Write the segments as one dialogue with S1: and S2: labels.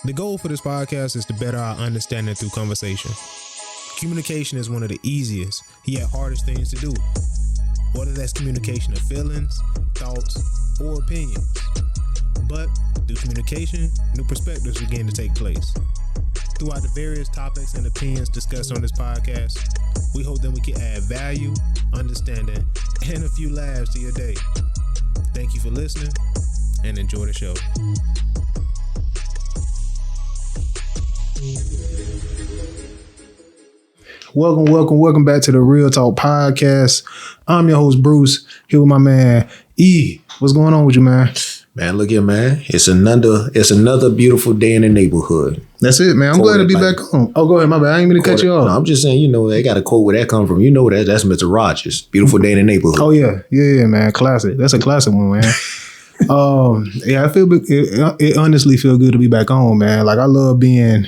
S1: The goal for this podcast is to better our understanding through conversation. Communication is one of the easiest, yet hardest things to do. Whether that's communication of feelings, thoughts, or opinions. But through communication, new perspectives begin to take place. Throughout the various topics and opinions discussed on this podcast, we hope that we can add value, understanding, and a few laughs to your day. Thank you for listening, and enjoy the show. Welcome back to the Real Talk Podcast. I'm your host, Bruce, here with my man, E. What's going on with you, man?
S2: Man, look here, man. It's another beautiful day in the neighborhood.
S1: That's it, man. I'm glad to be back home. Oh, go ahead, my bad. I ain't mean to cut you off.
S2: No, I'm just saying, they got a quote where that come from. You know that's Mr. Rogers. Beautiful day in the neighborhood.
S1: Oh, yeah, man. Classic. That's a classic one, man. Yeah, I feel it honestly feel good to be back home, man. Like I love doing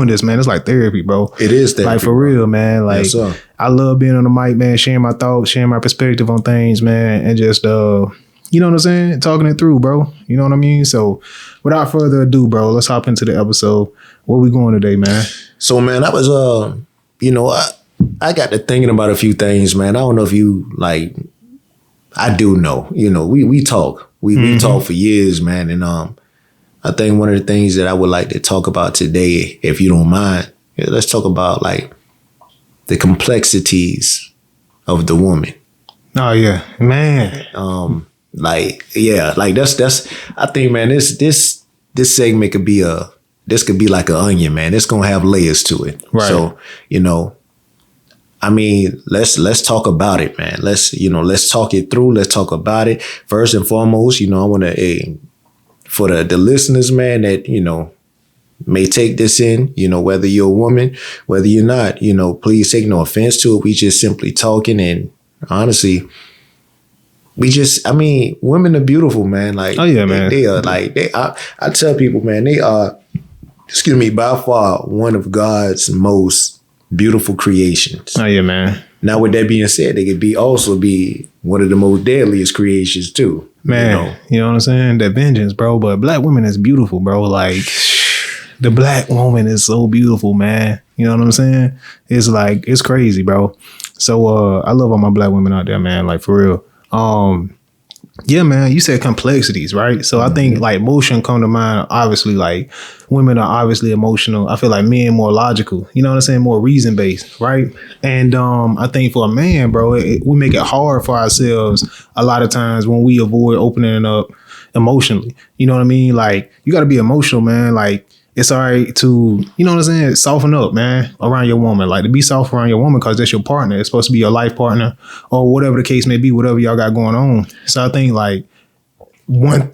S1: this, man. It's like therapy, bro.
S2: It is therapy.
S1: Like for real, man. Like yes, I love being on the mic, man, sharing my thoughts, sharing my perspective on things, man, and just you know what I'm saying? Talking it through, bro. You know what I mean? So without further ado, bro, let's hop into the episode. Where we going today, man?
S2: So, man, I was I got to thinking about a few things, man. I don't know if you I do know. We talk. We talk for years, man. And I think one of the things that I would like to talk about today, if you don't mind, let's talk about the complexities of the woman.
S1: Oh yeah, man.
S2: That's I think, man, this segment could be like an onion, man. It's gonna have layers to it.
S1: Right.
S2: So, let's talk about it, man. Let's talk it through. Let's talk about it. First and foremost, I want to for the listeners, man, that, may take this in, whether you're a woman, whether you're not, please take no offense to it. We just simply talking, and honestly, women are beautiful, man. Like,
S1: oh yeah, man.
S2: They are I tell people, man, they are, by far one of God's most beautiful creations.
S1: Oh yeah, man.
S2: Now, with that being said, they could also be one of the most deadliest creations too.
S1: Man, you know what I'm saying? That vengeance, bro. But black women is beautiful, bro. Like, the black woman is so beautiful, man. You know what I'm saying? It's crazy, bro. So I love all my black women out there, man. Like, for real. Yeah, man, you said complexities, right? So I think emotion come to mind. Obviously, women are obviously emotional. I feel like men more logical, you know what I'm saying? More reason based, right? And I think for a man, bro, we make it hard for ourselves a lot of times when we avoid opening up emotionally. You know what I mean? Like, you got to be emotional, man. Like, it's all right to, you know what I'm saying, soften up, man, around your woman. Like, to be soft around your woman because that's your partner. It's supposed to be your life partner or whatever the case may be, whatever y'all got going on. So I think one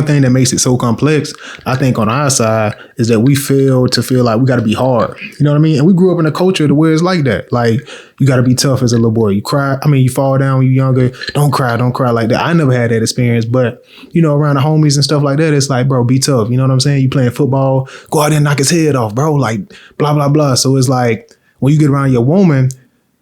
S1: thing that makes it so complex, I think on our side, is that we fail to feel like we got to be hard. You know what I mean? And we grew up in a culture to where it's like that. Like, you got to be tough as a little boy. You cry. You fall down when you're younger. Don't cry like that. I never had that experience, but around the homies and stuff like that, it's like, bro, be tough. You know what I'm saying? You playing football, go out there and knock his head off, bro. Like, blah, blah, blah. So it's like, when you get around your woman,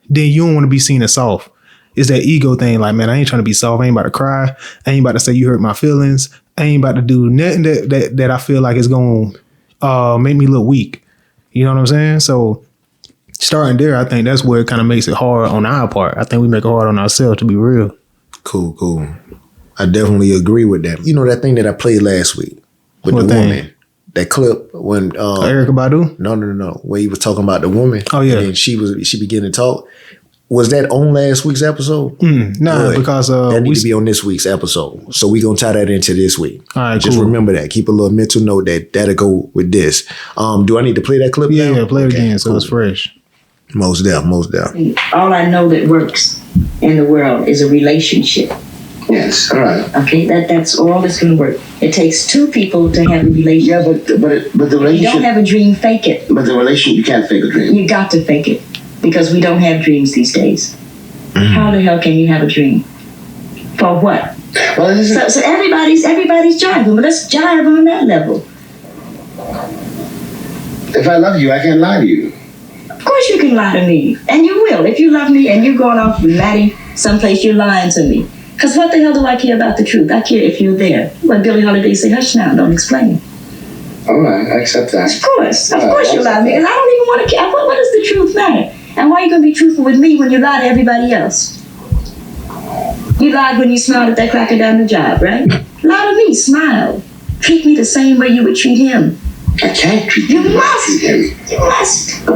S1: then you don't want to be seen as soft. It's that ego thing. Like, man, I ain't trying to be soft. I ain't about to cry. I ain't about to say you hurt my feelings. I ain't about to do nothing that I feel like is going to make me look weak. You know what I'm saying? So starting there, I think that's where it kind of makes it hard on our part. I think we make it hard on ourselves, to be real.
S2: Cool. I definitely agree with that. That thing that I played last week with
S1: what
S2: the
S1: thing?
S2: woman. That clip when
S1: Erykah Badu?
S2: No. Where he was talking about the woman.
S1: Oh yeah.
S2: And she began to talk. Was that on last week's episode?
S1: No, because
S2: that needs to be on this week's episode. So we're gonna tie that into this week.
S1: All right,
S2: just remember that. Keep a little mental note that'll go with this. Do I need to play that clip?
S1: Yeah, play it again so it's fresh.
S2: Most definitely.
S3: All I know that works in the world is a relationship.
S4: Yes, all right.
S3: Okay, that's all that's going to work. It takes two people to have a relationship.
S4: Yeah, but the relationship.
S3: You don't have a dream, fake it.
S4: But the relationship, you can't fake a dream.
S3: You got to fake it because we don't have dreams these days. How the hell can you have a dream? For what?
S4: Well,
S3: so everybody's jiving, but let's jive on that level.
S4: If I love you, I can't lie to you.
S3: Of course you can lie to me, and you will. If you love me and you're going off laddie someplace, you're lying to me. Because what the hell do I care about the truth? I care if you're there. When Billie Holiday say, hush now, don't explain.
S4: All right, I accept that.
S3: Of course you lie to me. And I don't even want to care. What does the truth matter? And why are you going to be truthful with me when you lie to everybody else? You lied when you smiled at that cracker down the job, right? Lie to me, smile. Treat me the same way you would treat him.
S4: I can't treat
S3: You
S4: you like
S3: must.
S4: him.
S3: You must.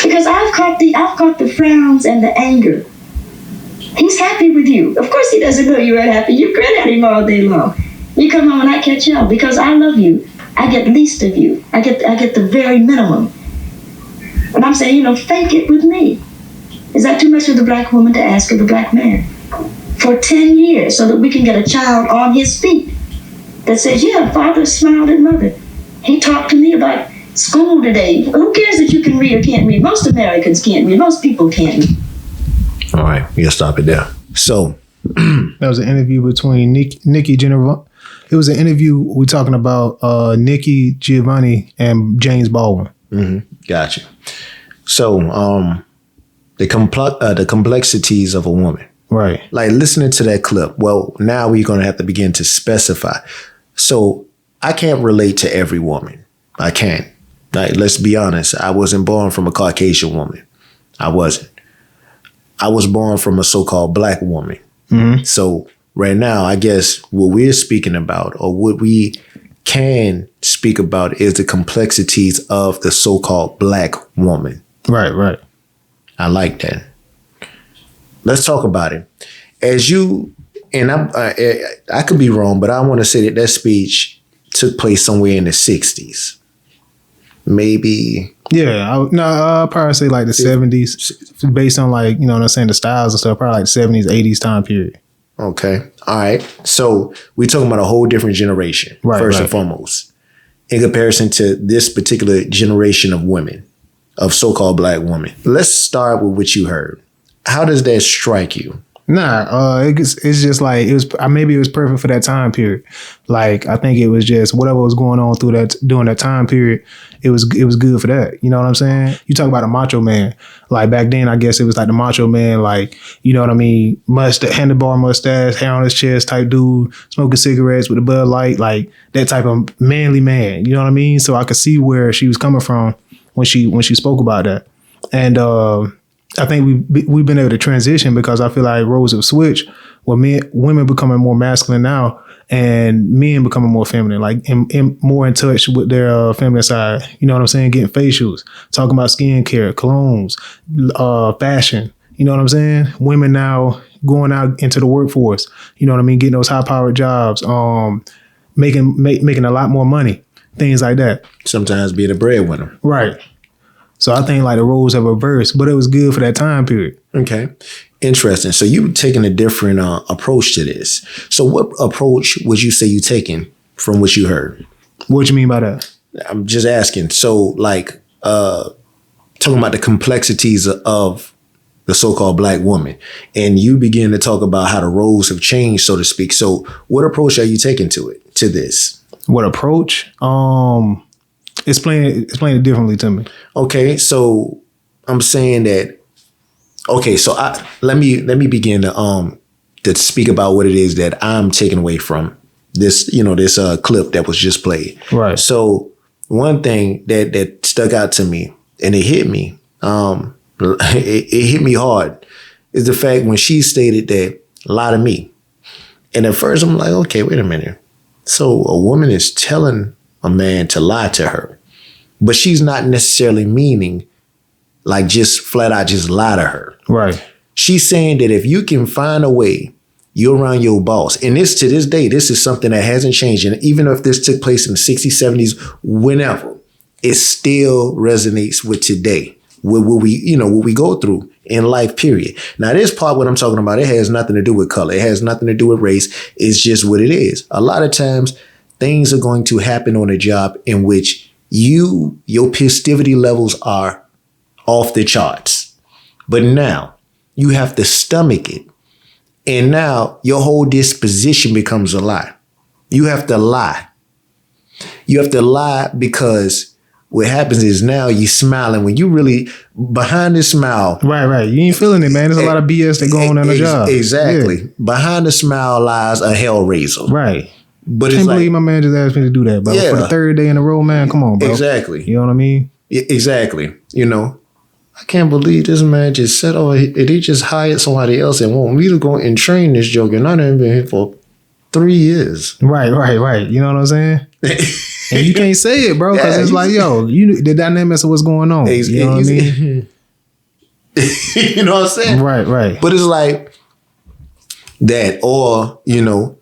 S3: Because I've caught the frowns and the anger. He's happy with you. Of course he doesn't know you're happy. You grin at him all day long. You come home and I catch up because I love you. I get least of you. I get the very minimum. And I'm saying, fake it with me. Is that too much for the black woman to ask of the black man? For 10 years, so that we can get a child on his feet that says, yeah, father smiled at mother. He talked to me about school today. Who cares that you can read or can't read? Most Americans can't read. Most people can't read.
S2: All right, we'll stop it there. So
S1: That was an interview between Nikki Giovanni. It was an interview we talking about Nikki Giovanni and James Baldwin.
S2: Gotcha. So the complexities of a woman.
S1: Right.
S2: Like listening to that clip. Well, now we're going to have to begin to specify. So I can't relate to every woman. I can't. Like, let's be honest. I wasn't born from a Caucasian woman. I wasn't. I was born from a so-called black woman. So right now, I guess what we're speaking about or what we can speak about is the complexities of the so-called black woman.
S1: Right.
S2: I like that. Let's talk about it. As you, and I could be wrong, but I want to say that speech took place somewhere in the 60s. Maybe.
S1: Yeah, I'll probably say like the 70s, based on like, the styles and stuff, probably like 70s, 80s time period.
S2: Okay. All right. So we're talking about a whole different generation, first and foremost, in comparison to this particular generation of women, of so-called black women. Let's start with what you heard. How does that strike you?
S1: It's just like maybe it was perfect for that time period. Like I think it was just whatever was going on during that time period. It was good for that. You know what I'm saying? You talk about a macho man. Like back then, I guess it was like the macho man. Like you know what I mean? Handlebar mustache, hair on his chest type dude, smoking cigarettes with a Bud Light, like that type of manly man. You know what I mean? So I could see where she was coming from when she spoke about that, and I think we've been able to transition because I feel like roles have switched. Well, women becoming more masculine now, and men becoming more feminine, like more in touch with their feminine side. You know what I'm saying? Getting facials, talking about skincare, colognes, fashion. You know what I'm saying? Women now going out into the workforce. You know what I mean? Getting those high powered jobs, making a lot more money, things like that.
S2: Sometimes being a breadwinner.
S1: Right. So I think like the roles have reversed, but it was good for that time period.
S2: Okay. Interesting. So you taking a different approach to this. So what approach would you say you taking from what you heard?
S1: What you mean by that?
S2: I'm just asking. So like talking about the complexities of the so-called black woman, and you begin to talk about how the roles have changed, so to speak. So what approach are you taking to this? What approach?
S1: Explain it differently to me.
S2: Okay, so I'm saying that. Okay, so let me begin to speak about what it is that I'm taking away from this. This clip that was just played.
S1: Right.
S2: So one thing that stuck out to me and it hit me, it hit me hard, is the fact when she stated that lie to me, and at first I'm like, okay, wait a minute. So a woman is telling a man to lie to her, but she's not necessarily meaning like just flat out just lie to her.
S1: Right.
S2: She's saying that if you can find a way, you're around your boss. And this to this day, this is something that hasn't changed. And even if this took place in the 60s, 70s, whenever, it still resonates with today, with what we go through in life, period. Now, this part, what I'm talking about, it has nothing to do with color. It has nothing to do with race. It's just what it is. A lot of times, things are going to happen on a job in which your festivity levels are off the charts. But now you have to stomach it. And now your whole disposition becomes a lie. You have to lie. You have to lie because what happens is now you smiling when you really behind the smile.
S1: Right. You ain't feeling it, man. There's a lot of BS that go on in the job.
S2: Exactly.
S1: Yeah.
S2: Behind the smile lies a hellraiser.
S1: Right.
S2: But
S1: I can't believe my man just asked me to do that, bro. For the third day in a row, man. Come on, bro.
S2: Exactly.
S1: You know what I mean?
S2: Exactly. You know, I can't believe this man just said, oh, he just hired somebody else and want me to go and train this joke. And I done been here for 3 years.
S1: Right. You know what I'm saying? And you can't say it, bro, because it's like, yo, the dynamics of what's going on. You know what I mean?
S2: You know what I'm saying?
S1: Right.
S2: But it's like that, or, you know,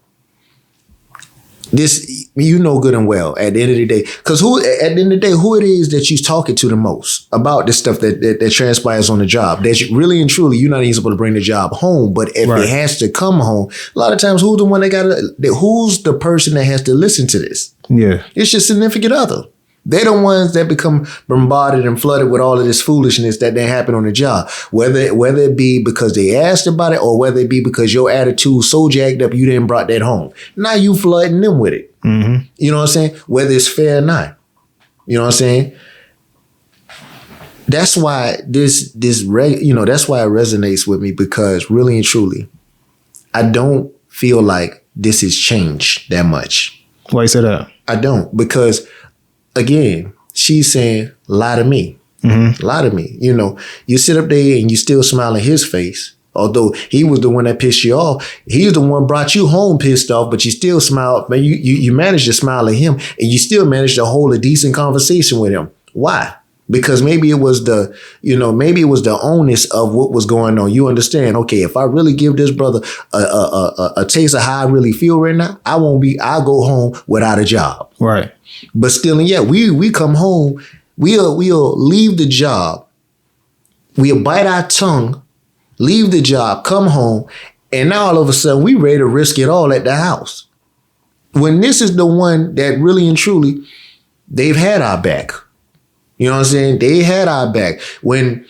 S2: this, you know good and well at the end of the day. Because at the end of the day, who it is that you're talking to the most about this stuff that transpires on the job, that you, really and truly, you're not even supposed to bring the job home. But if it has to come home, a lot of times, who's the one who's the person that has to listen to this?
S1: Yeah.
S2: It's your significant other. They're the ones that become bombarded and flooded with all of this foolishness that happen on the job. Whether it be because they asked about it or whether it be because your attitude so jacked up you didn't brought that home. Now you flooding them with it.
S1: Mm-hmm.
S2: You know what I'm saying? Whether it's fair or not. You know what I'm saying? That's why that's why it resonates with me, because really and truly, I don't feel like this has changed that much.
S1: Why you say that?
S2: I don't, because again, she's saying, lie to me.
S1: Mm-hmm.
S2: Lie to me. You know, you sit up there and you still smile in his face. Although he was the one that pissed you off. He's the one brought you home pissed off, but you still smile. Man, you managed to smile at him and you still managed to hold a decent conversation with him. Why? Because maybe it was the onus of what was going on. You understand? Okay, if I really give this brother a taste of how I really feel right now, I'll go home without a job.
S1: Right.
S2: But still, and yet we come home, we'll leave the job, we'll bite our tongue, leave the job, come home, and now all of a sudden we ready to risk it all at the house. When this is the one that really and truly, they've had our back. You know what I'm saying? They had our back. When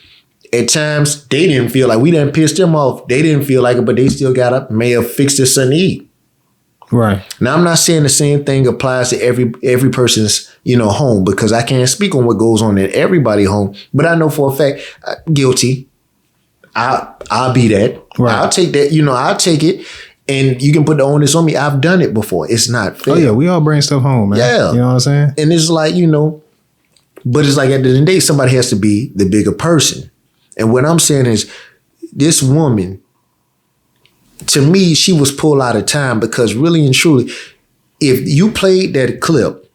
S2: at times they didn't feel like we done pissed them off. They didn't feel like it, but they still got up, may have fixed their son to eat.
S1: Right.
S2: Now, I'm not saying the same thing applies to every person's, home, because I can't speak on what goes on in everybody's home. But I know for a fact, guilty. I'll be that. Right. I'll take that. I'll take it. And you can put the onus on me. I've done it before. It's not fair.
S1: Oh, yeah. We all bring stuff home, man.
S2: Yeah.
S1: You know what I'm saying?
S2: And it's like, but it's like at the end of the day, somebody has to be the bigger person. And what I'm saying is, this woman, to me, she was pulled out of time, because really and truly, if you played that clip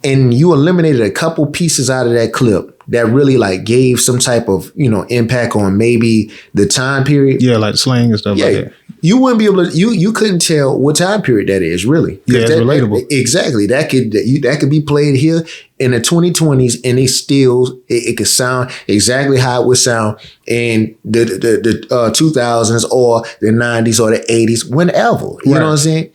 S2: and you eliminated a couple pieces out of that clip that really like gave some type of, impact on maybe the time period.
S1: Yeah, like slang and stuff like that.
S2: You wouldn't be able to, you couldn't tell what time period that is, really.
S1: Yeah, it's relatable.
S2: Exactly. That could be played here in the 2020s, and it could sound exactly how it would sound in the 2000s or the 90s or the 80s, whenever. You know what I'm saying?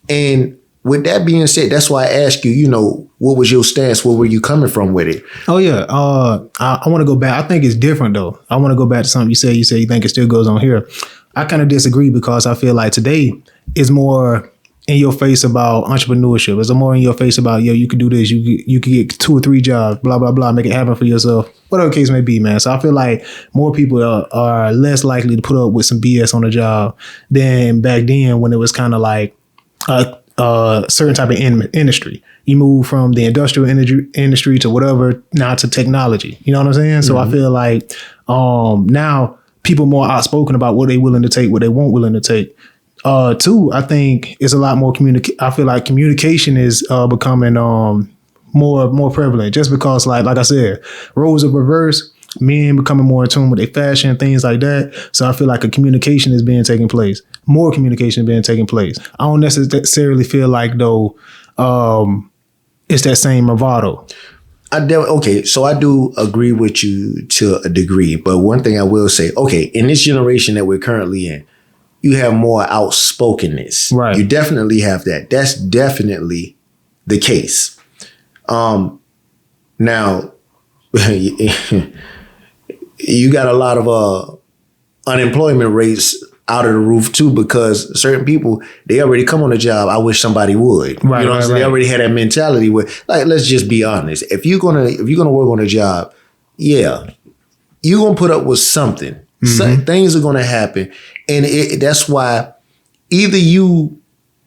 S2: And with that being said, that's why I ask you, what was your stance? Where were you coming from with it?
S1: Oh, yeah. I want to go back. I think it's different, though. I want to go back to something you said. You say you think it still goes on here. I kind of disagree, because I feel like today is more in your face about entrepreneurship. It's more in your face about, you can do this. You can get 2 or 3 jobs, blah, blah, blah, make it happen for yourself. Whatever the case may be, man. So I feel like more people are less likely to put up with some BS on the job than back then, when it was kind of like a certain type of industry. You move from the industrial industry to whatever, now to technology. You know what I'm saying? Mm-hmm. So I feel like now people more outspoken about what they willing to take, what they won't willing to take. 2, I think it's a lot more I feel like communication is becoming more prevalent, just because like I said, roles are reversed. Men becoming more in tune with their fashion, things like that. So I feel like a communication is being taking place. More communication being taking place. I don't necessarily feel like, though, it's that same bravado.
S2: Okay, so I do agree with you to a degree. But one thing I will say, okay, in this generation that we're currently in, you have more outspokenness.
S1: Right.
S2: You definitely have that. That's definitely the case. Now, you got a lot of unemployment rates out of the roof too, because certain people, they already come on the job. I wish somebody would.
S1: Right,
S2: you know what I'm saying?
S1: right.
S2: They already had that mentality where, like, let's just be honest. If you're gonna work on a job, yeah, you're gonna put up with something. Things are gonna happen, and that's why either you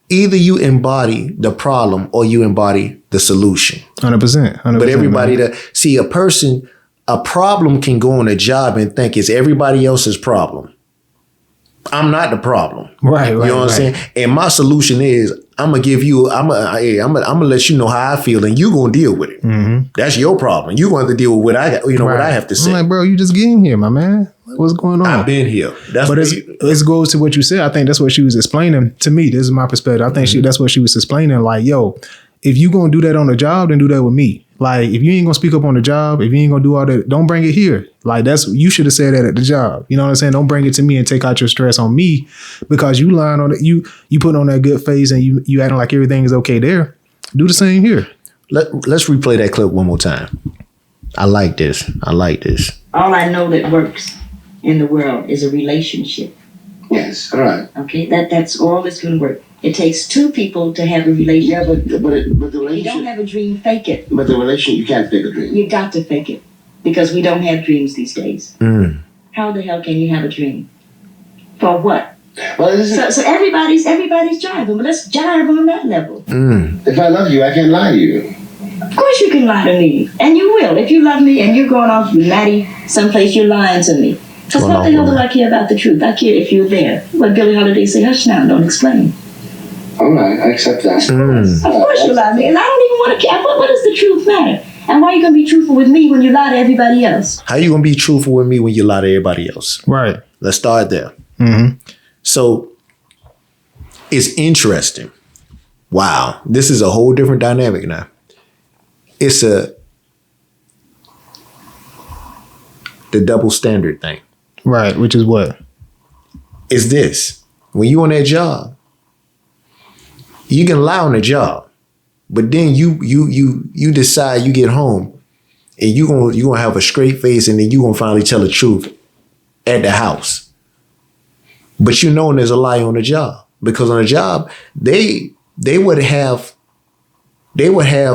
S2: embody the problem or you embody the solution.
S1: 100%.
S2: But everybody that see a problem can go on a job and think it's everybody else's problem. I'm not the problem.
S1: Right.
S2: You know what I'm saying? And my solution is I'm gonna let you know how I feel and you gonna deal with it. That's your problem. You gonna have to deal with what I got, what I have to say.
S1: I'm like, bro, you just get in here, my man. What's going on?
S2: I've been here.
S1: But it goes to what you said. I think that's what she was explaining to me. This is my perspective. I think that's what she was explaining. Like, yo, if you gonna do that on the job, then do that with me. Like, if you ain't gonna speak up on the job, if you ain't gonna do all that, don't bring it here. Like, you should have said that at the job. You know what I'm saying? Don't bring it to me and take out your stress on me because you lying on it. You put on that good face and you acting like everything is okay there. Do the same here.
S2: Let's replay that clip one more time. I like this.
S3: All I know that works in the world is a relationship.
S4: Yes, all right.
S3: Okay, that's all that's going to work. It takes two people to have a relationship.
S4: Yeah, but the
S3: If you
S4: relationship.
S3: don't have a dream, fake it.
S4: But the relationship, you can't fake a dream.
S3: You got to fake it because we don't have dreams these days. How the hell can you have a dream? For what?
S4: Well, listen,
S3: So everybody's jiving, but let's jive on that level.
S4: if I love you, I can't lie to you.
S3: Of course you can lie to me, and you will. If you love me and you're going off with Maddie someplace, you're lying to me. Because what the hell do I care about the truth? I care if you're there. What Billie Holiday say, hush now, don't explain.
S4: All right, I accept that.
S3: Of course you lie to me, and I don't even want to care. What does the truth matter? And why are you going to be truthful with me when you lie to everybody else?
S2: How you gonna be truthful with me when you lie to everybody else?
S1: Right.
S2: Let's start there. So it's interesting. Wow, this is a whole different dynamic now. It's the double standard thing.
S1: Right. Which is what?
S2: Is this when you on that job, you can lie on the job, but then you decide you get home and you gonna have a straight face and then you gonna finally tell the truth at the house. But you know there's a lie on the job because on the job they would have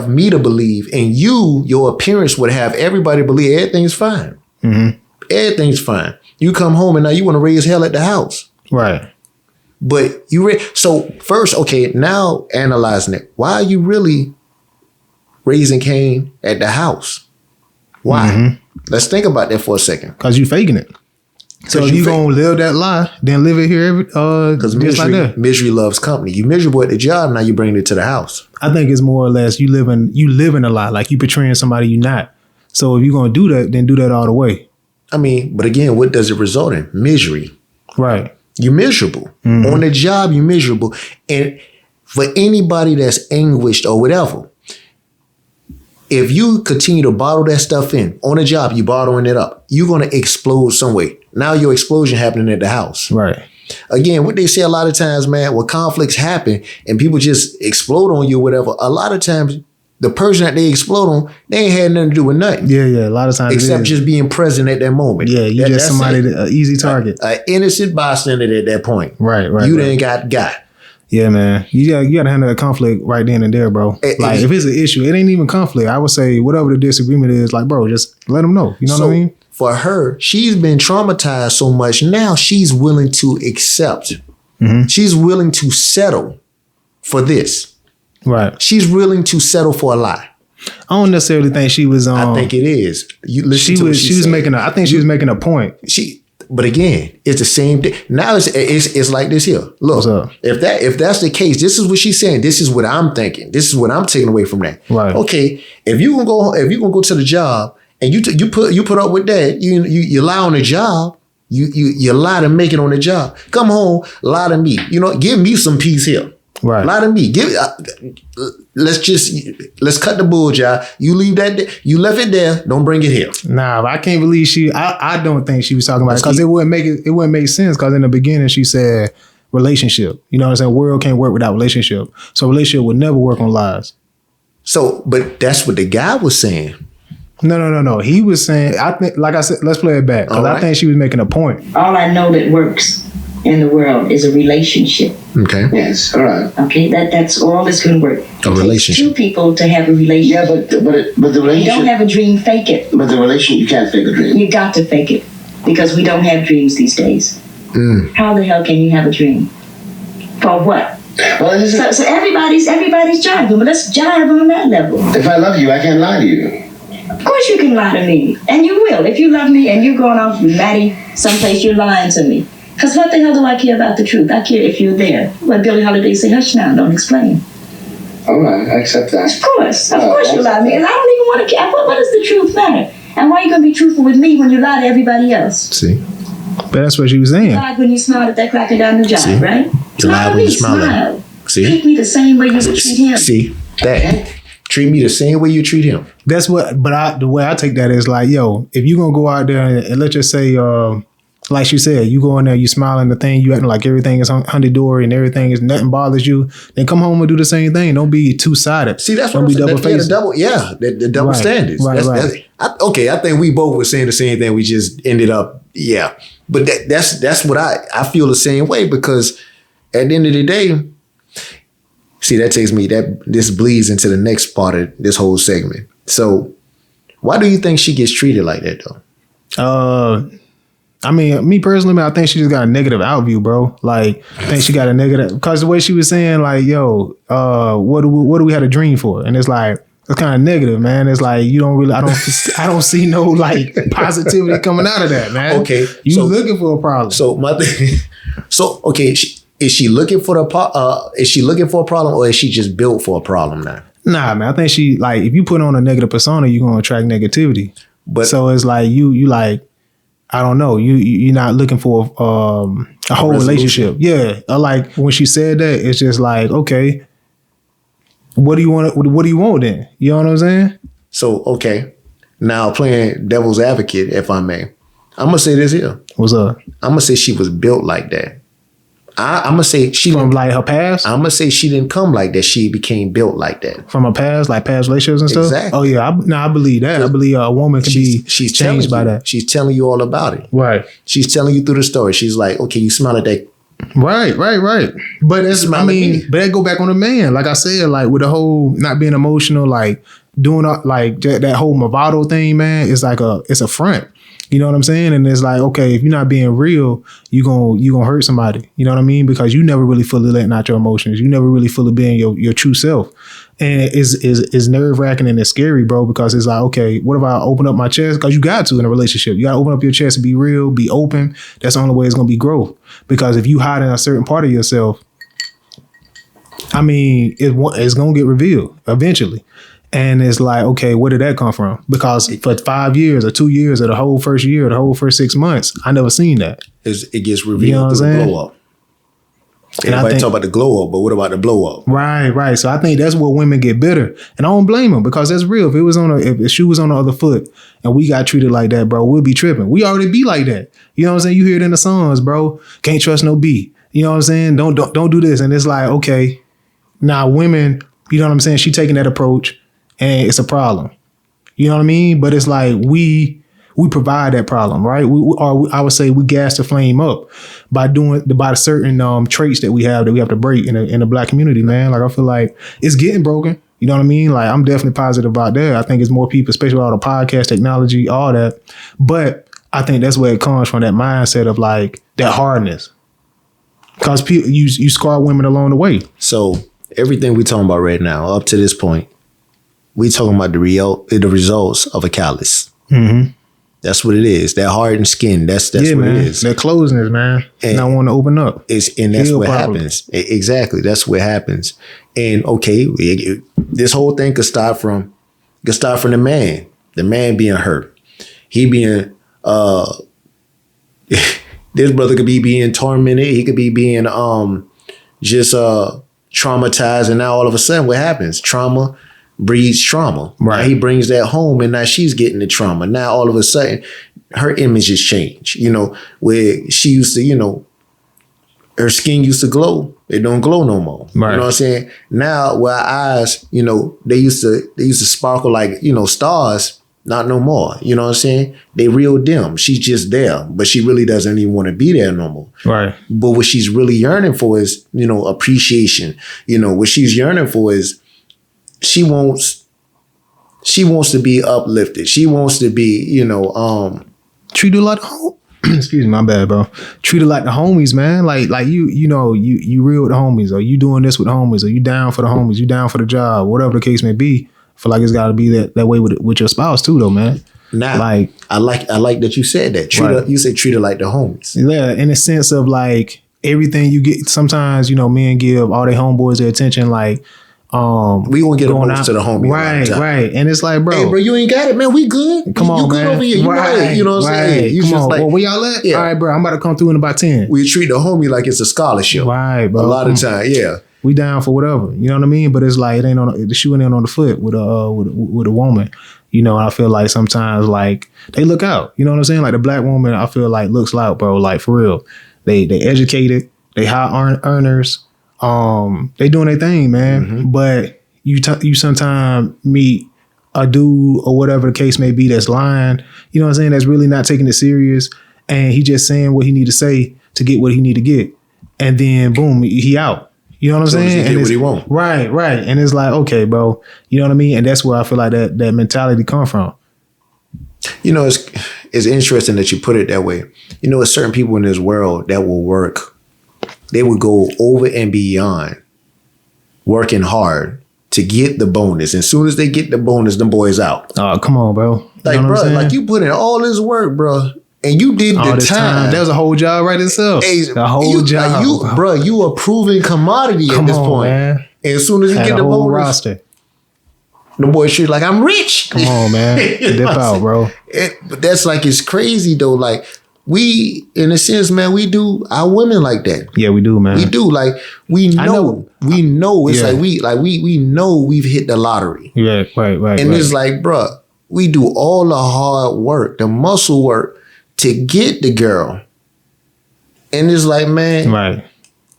S2: me to believe, and your appearance would have everybody believe everything's fine. Everything's fine. You come home and now you want to raise hell at the house.
S1: Right.
S2: But so first, okay, now analyzing it. Why are you really raising Cain at the house? Why? Let's think about that for a second.
S1: Because you faking it. So if you gonna live that lie, then live it here.
S2: Because misery loves company. You miserable at the job, now you bring it to the house.
S1: I think it's more or less you living a lie, like you portraying somebody you're not. So if you're gonna do that, then do that all the way.
S2: I mean, but again, what does it result in? Misery.
S1: Right.
S2: You're miserable. On the job, you're miserable. And for anybody that's anguished or whatever, if you continue to bottle that stuff in, on the job, you bottling it up, you're going to explode some way. Now your explosion happening at the house.
S1: Right.
S2: Again, what they say a lot of times, man, when conflicts happen and people just explode on you or whatever, a lot of times the person that they explode on, they ain't had nothing to do with nothing.
S1: Yeah. A lot of times
S2: except just being present at that moment.
S1: Yeah, you just somebody, an easy target.
S2: An innocent bystander at that point.
S1: Right.
S2: You done got.
S1: Yeah, man. You gotta handle the conflict right then and there, bro. Like if it's an issue, it ain't even conflict. I would say whatever the disagreement is, like, bro, just let them know. You know what I mean?
S2: For her, she's been traumatized so much. Now she's willing to accept. She's willing to settle for this.
S1: Right.
S2: She's willing to settle for a lie.
S1: I don't necessarily think she was.
S2: I think it is. You listen to what
S1: she was making. I think she was making a point.
S2: But again, it's the same thing. Now it's like this here. Look,
S1: what's up?
S2: If that's the case, this is what she's saying. This is what I'm thinking. This is what I'm taking away from that.
S1: Right.
S2: Okay. If you gonna go to the job and you put up with that, you lie on the job. You lie to make it on the job. Come home, lie to me. Give me some peace here.
S1: Right.
S2: Lie to me. Let's cut the bull, y'all. You leave that. You left it there. Don't bring it here.
S1: Nah, but I can't believe I don't think she was talking about it because it wouldn't make sense. Because in the beginning she said relationship. You know what I'm saying? World can't work without relationship. So relationship would never work on lies.
S2: So, but that's what the guy was saying.
S1: No. He was saying. I think, like I said, let's play it back because I think she was making a point.
S3: All I know that works in the world is a relationship.
S2: Okay.
S4: Yes, all right.
S3: Okay, that's all that's going to work.
S2: A relationship.
S3: Two people to have a relationship.
S4: Yeah, but the
S3: You don't
S4: relationship.
S3: have a dream, fake it.
S4: But the relationship, you can't fake a dream.
S3: You got to fake it because we don't have dreams these days. How the hell can you have a dream? For what?
S4: Well, this is,
S3: So everybody's jiving, but let's jive on that level.
S4: if I love you, I can't lie to you.
S3: Of course you can lie to me, and you will. If you love me and you're going off with Maddie someplace, you're lying to me. Because what the hell do I care about the truth? I care if you're there. When Billie Holiday say, hush now, don't explain.
S4: All right, I accept that.
S3: Of course you lie to me. And I don't even want to care. What does the truth matter? And why are you going to be truthful with me when you lie to everybody else?
S2: See?
S1: But that's what she was saying.
S3: You lied when you smiled at that cracker down the jive, right?
S2: You lied when you smiled at
S3: smile.
S2: See?
S3: Treat me the same way you would treat him.
S2: See? That. Treat me the same way you treat him.
S1: That's what, but the way I take that is like, yo, if you're going to go out there and let's just say, like she said, you go in there, you smiling the thing, you acting like everything is hunky-dory and everything is nothing bothers you, then come home and do the same thing. Don't be two-sided.
S2: See, that's
S1: Don't
S2: what
S1: be
S2: I'm saying.
S1: double-faced.
S2: The double
S1: Right,
S2: standards.
S1: right, right.
S2: I think we both were saying the same thing. We just ended up, yeah. But that's what I feel the same way because at the end of the day, see, that takes me, this bleeds into the next part of this whole segment. So why do you think she gets treated like that though?
S1: I mean, me personally, man, I think she just got a negative outview, bro. Like, I think she got a negative, because the way she was saying, like, yo, what do we have a dream for? And it's like, it's kind of negative, man. It's like, you don't really, I don't see no, like, positivity coming out of that, man.
S2: Okay.
S1: You looking for a problem.
S2: So my thing, okay, is she looking for a problem or is she just built for a problem now?
S1: Nah, man, I think she, like, if you put on a negative persona, you're going to attract negativity.
S2: But
S1: so it's like, you like, I don't know. You're not looking for a whole relationship. Yeah. Like when she said that, it's just like, okay, what do you want? What do you want then? You know what I'm saying?
S2: So, okay. Now playing devil's advocate, if I may, I'm going to say this here.
S1: What's up?
S2: I'm going to say she was built like that. I'm going to say she
S1: from like her past.
S2: I'm going to say she didn't come like that. She became built like that.
S1: From her past, like past relationships and stuff?
S2: Exactly.
S1: Oh, yeah. I believe that. I believe a woman can
S2: she's
S1: changed by that.
S2: She's telling you all about it.
S1: Right.
S2: She's telling you through the story. She's like, okay, you smile at that.
S1: Right. But but that go back on the man. Like I said, like with the whole not being emotional, like doing like that whole Movado thing, man, it's like it's a front. You know what I'm saying? And it's like, okay, if you're not being real, you gonna hurt somebody. You know what I mean? Because you never really fully letting out your emotions. You never really fully being your true self. And it's nerve-wracking and it's scary, bro, because it's like, okay, what if I open up my chest? Because you got to in a relationship. You got to open up your chest and be real, be open. That's the only way it's going to be growth. Because if you hide in a certain part of yourself, I mean, it's going to get revealed eventually. And it's like, okay, where did that come from? Because for 5 years or 2 years or the whole first year or the whole first 6 months, I never seen that.
S2: It gets revealed through the glow up. And everybody talk about the glow up, but what about the blow up?
S1: Right. So I think that's where women get bitter, and I don't blame them because that's real. If it was if the shoe was on the other foot and we got treated like that, bro, we'll be tripping. We already be like that. You know what I'm saying? You hear it in the songs, bro. Can't trust no B. You know what I'm saying? Don't do this. And it's like, okay, now women, you know what I'm saying? She taking that approach, and it's a problem. You know what I mean? But it's like we provide that problem, right? I would say we gas the flame up by the certain traits that we have to break in the Black community, man. Like I feel like it's getting broken. You know what I mean? Like I'm definitely positive about that. I think it's more people, especially with all the podcast technology, all that. But I think that's where it comes from, that mindset of like that hardness, because people you scar women along the way.
S2: So everything we talking about right now, up to this point, we talking about the results of a callus.
S1: Mm-hmm.
S2: That's what it is. That hardened skin. That's what
S1: man.
S2: it is.
S1: That closeness, man. And not want to open up.
S2: And that's what happens. Exactly. That's what happens. And okay, this whole thing could start from the man. The man being hurt. He being this brother could be being tormented. He could be being just traumatized. And now all of a sudden, what happens? Trauma breeds trauma.
S1: Right.
S2: Now he brings that home, and now she's getting the trauma. Now all of a sudden, her image has changed. You know, where she used to, you know, her skin used to glow. It don't glow no more.
S1: Right.
S2: You know what I'm saying? Now, where our eyes, you know, they used to sparkle like, you know, stars. Not no more. You know what I'm saying? They real dim. She's just there, but she really doesn't even want to be there no more.
S1: Right.
S2: But what she's really yearning for is, appreciation. What she's yearning for is she wants to be uplifted. She wants to be,
S1: treated like the home. Excuse me, my bad, bro. Treated like the homies, man. Like you real with the homies, or you doing this with the homies, or you down for the homies, you down for the job, whatever the case may be. I feel like it's got to be that way with your spouse too, though, man.
S2: Now,
S1: like
S2: I like that you said that. You say treat her like the homies.
S1: Yeah, in a sense of like everything you get. Sometimes men give all their homeboys their attention. Like
S2: we gonna get a to the homie,
S1: right, and it's like, bro,
S2: hey, bro, you ain't got it, man. We good.
S1: Come on,
S2: you
S1: man.
S2: Good over here. You know what I'm saying? You
S1: come
S2: just
S1: on.
S2: like,
S1: well, where y'all at?
S2: Yeah.
S1: All right, bro. I'm about to come through in about 10.
S2: We treat the homie like it's a scholarship.
S1: Right, bro.
S2: A lot of time, yeah.
S1: We down for whatever, you know what I mean? But it's like the shoe ain't on the foot with a woman, and I feel like sometimes like they look out, you know what I'm saying? Like the black woman, I feel like looks out, bro. Like for real, they educated, they high earners, they doing their thing, man. Mm-hmm. But you sometimes meet a dude or whatever the case may be that's lying, you know what I'm saying? That's really not taking it serious, and he just saying what he need to say to get what he need to get, and then boom, he out. You know what I'm saying?
S2: He get what he want.
S1: Right. And it's like, okay, bro. You know what I mean? And that's where I feel like that mentality come from.
S2: It's interesting that you put it that way. There's certain people in this world that will work. They would go over and beyond working hard to get the bonus. And as soon as they get the bonus, them boys out.
S1: Oh, come on, bro.
S2: Like, bro, like you put in all this work, bro. And you did all the time.
S1: That was a whole job right itself. A whole job.
S2: Like you a proven commodity at this point. Man. And as soon as you get the bonus, roster. The boy shit like, I'm rich.
S1: Come on, man. Dip out, bro.
S2: But that's like, it's crazy though. Like we, in a sense, man, we do our women like that.
S1: Yeah, we do, man.
S2: We do. Like we know. It's like we know we've hit the lottery.
S1: Yeah, right.
S2: And it's like, bro, we do all the hard work, the muscle work, to get the girl. And it's like, man,
S1: right.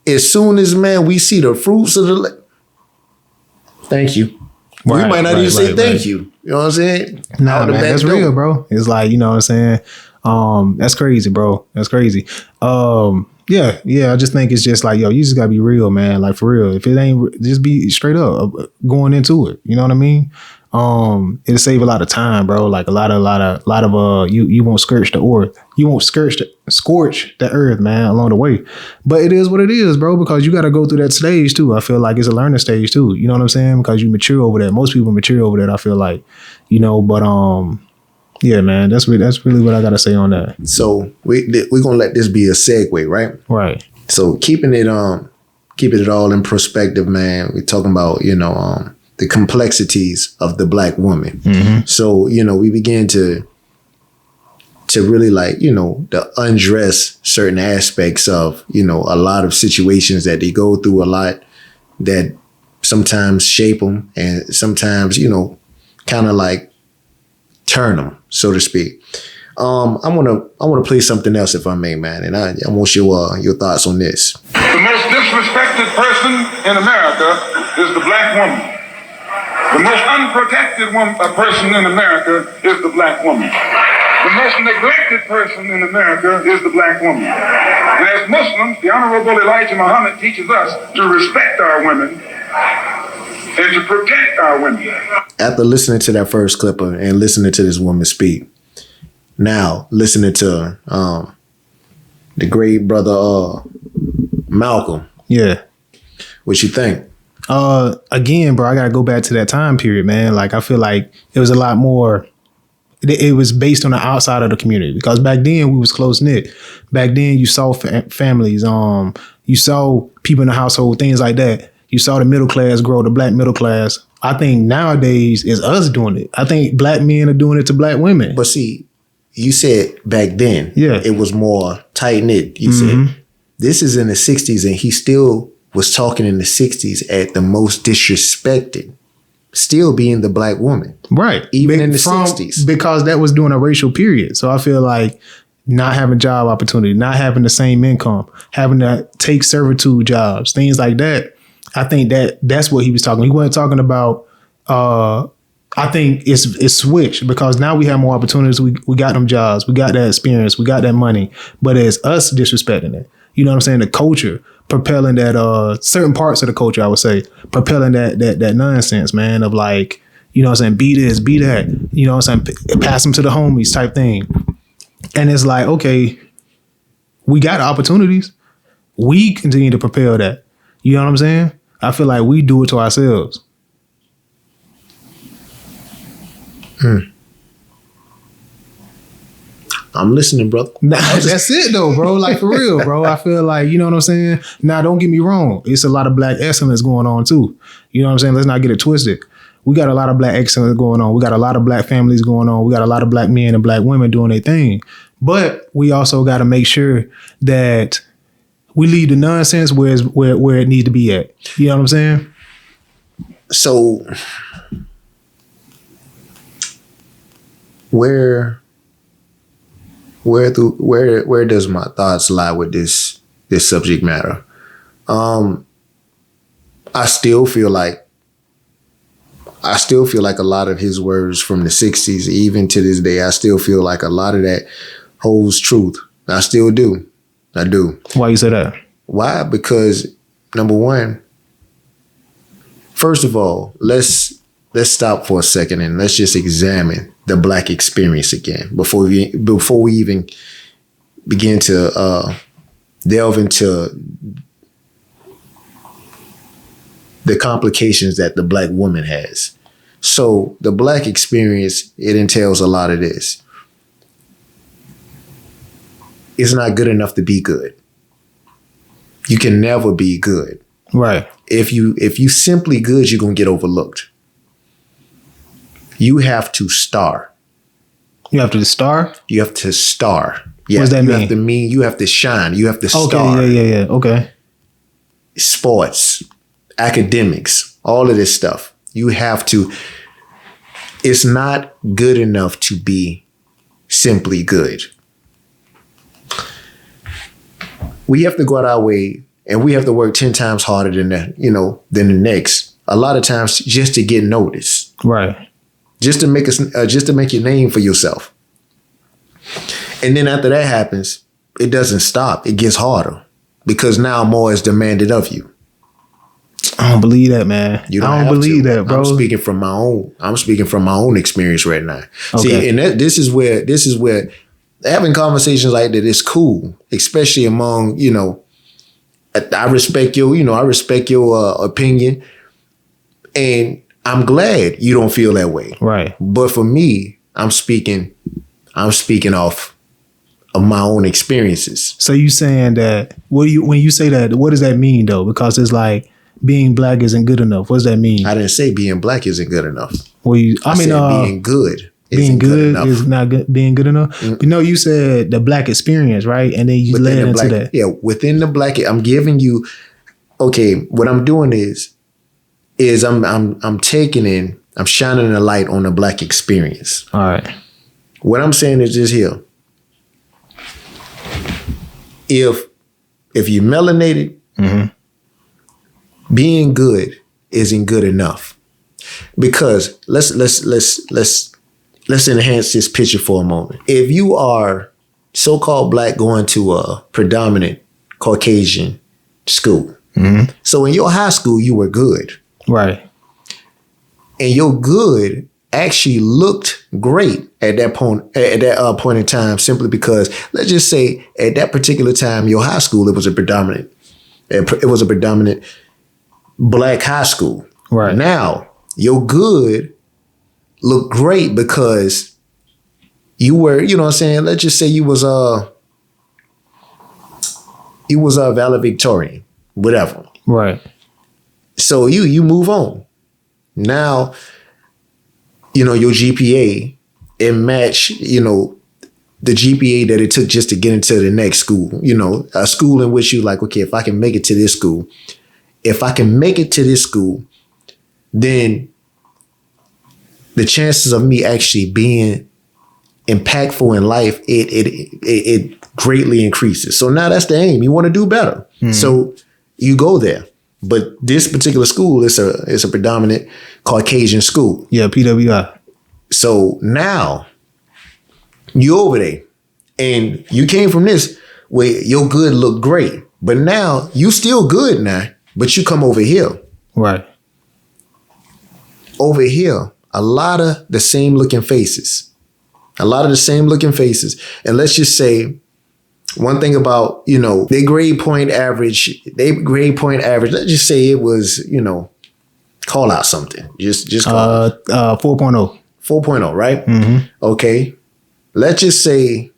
S2: As soon as, man, we see the fruits of thank you. Right, we might not even say thank you. You know what I'm saying?
S1: Nah, man, that's real, bro. It's like, you know what I'm saying? That's crazy, bro. That's crazy. Yeah. I just think it's just like, yo, you just gotta be real, man. Like for real. If it ain't, just be straight up going into it. You know what I mean? It'll save a lot of time, bro. Like a lot of you won't scorch the earth. You won't scorch the earth, man, along the way. But it is what it is, bro, because you got to go through that stage too. I feel like it's a learning stage too. You know what I'm saying? Because you mature over that. Most people mature over that, I feel like, but yeah, man, that's really what I got to say on that.
S2: So we're gonna let this be a segue, right?
S1: Right.
S2: So keeping it all in perspective, man. We're talking about the complexities of the black woman. Mm-hmm. So, we began to really to undress certain aspects of, a lot of situations that they go through, a lot that sometimes shape them and sometimes, kind of like turn them, so to speak. I want to play something else, if I may, man. And I want your thoughts on this.
S5: The most disrespected person in America is the black woman. The most unprotected person in America is the black woman. The most neglected person in America is the black woman. And as Muslims, the Honorable Elijah Muhammad teaches us to respect our women and to protect our women.
S2: After listening to that first clip and listening to this woman speak, now listening to the great brother Malcolm.
S1: Yeah.
S2: What you think?
S1: Again, bro, I gotta go back to that time period, man. Like I feel like it was a lot more. It was based on the outside of the community because back then we was close knit. Back then you saw families, you saw people in the household, things like that. You saw the middle class grow, the black middle class. I think nowadays is us doing it. I think black men are doing it to black women.
S2: But see, you said back then, it was more tight knit. You said this is in the 60s, and he still was talking in the 60s at the most disrespected, still being the black woman.
S1: Right.
S2: Even in the 60s.
S1: Because that was during a racial period. So I feel like not having job opportunity, not having the same income, having to take servitude jobs, things like that. I think that's what he was talking. He wasn't talking about I think it's switched because now we have more opportunities. We got them jobs, we got that experience, we got that money, but it's us disrespecting it. You know what I'm saying? The culture propelling that certain parts of the culture, I would say, propelling that nonsense, man, of like, you know what I'm saying, be this, be that, you know what I'm saying, pass them to the homies type thing. And it's like, okay, we got opportunities. We continue to propel that. You know what I'm saying? I feel like we do it to ourselves.
S2: I'm listening, brother.
S1: That's it though, bro. Like for real, bro. I feel like, you know what I'm saying? Now, don't get me wrong. It's a lot of black excellence going on too. You know what I'm saying? Let's not get it twisted. We got a lot of black excellence going on. We got a lot of black families going on. We got a lot of black men and black women doing their thing. But we also got to make sure that we leave the nonsense where it needs to be at. You know what I'm saying?
S2: So where does my thoughts lie with this subject matter? I still feel like a lot of his words from the 60s, even to this day, I still feel like a lot of that holds truth. I still do. I do.
S1: Why you say that?
S2: Why? Because number one, first of all, let's stop for a second and let's just examine the black experience again before we even begin to delve into the complications that the black woman has. So the black experience, it entails a lot of this. It's not good enough to be good. You can never be good.
S1: Right.
S2: If you simply good, you're gonna get overlooked. You have to star.
S1: You have to star?
S2: You have to star. Yeah,
S1: what does that
S2: mean? You have to shine. You have to star.
S1: Okay, yeah. Okay.
S2: Sports, academics, all of this stuff. You have to. It's not good enough to be simply good. We have to go out our way and we have to work 10 times harder than the next. A lot of times just to get noticed.
S1: Right.
S2: Just to make your name for yourself. And then after that happens, it doesn't stop. It gets harder because now more is demanded of you.
S1: I don't believe that, man. I don't believe that, bro.
S2: I'm speaking from my own experience right now.
S1: Okay.
S2: See, and this is where having conversations like that is cool, especially among, I respect your opinion, and I'm glad you don't feel that way.
S1: Right.
S2: But for me, I'm speaking off of my own experiences.
S1: So you saying that when you say that, what does that mean though? Because it's like being black isn't good enough. What does that mean?
S2: I didn't say being black isn't good enough.
S1: Well,
S2: I said being good.
S1: Being good is not good. Being good enough. Mm-hmm. No, you said the black experience, right? And then you led into that.
S2: Yeah, within the black, I'm giving you. Okay, what I'm doing is I'm taking in. I'm shining a light on the black experience.
S1: All right.
S2: What I'm saying is this here. If you're melanated, being good isn't good enough. Because let's enhance this picture for a moment. If you are so-called black going to a predominant Caucasian school, so in your high school you were good,
S1: right?
S2: And your good actually looked great at that point in time, simply because let's just say at that particular time your high school it was a predominant black high school.
S1: Right
S2: now your good looked great because you were, you know what I'm saying? Let's just say you was a valedictorian, whatever.
S1: Right.
S2: So you move on. Now, your GPA, it match, the GPA that it took just to get into the next school, a school in which you like, okay, if I can make it to this school, then the chances of me actually being impactful in life, it greatly increases. So now that's the aim. You want to do better. So you go there. But this particular school is a predominant Caucasian school.
S1: Yeah, PWI.
S2: So now you over there and you came from this where your good looked great. But now you still good now, but you come over here.
S1: Right.
S2: Over here, a lot of the same looking faces. A lot of the same looking faces. And let's just say one thing about, their grade point average, let's just say it was, call out something. Just call out.
S1: 4.0.
S2: 4.0, right?
S1: Mm-hmm.
S2: Okay. Let's just say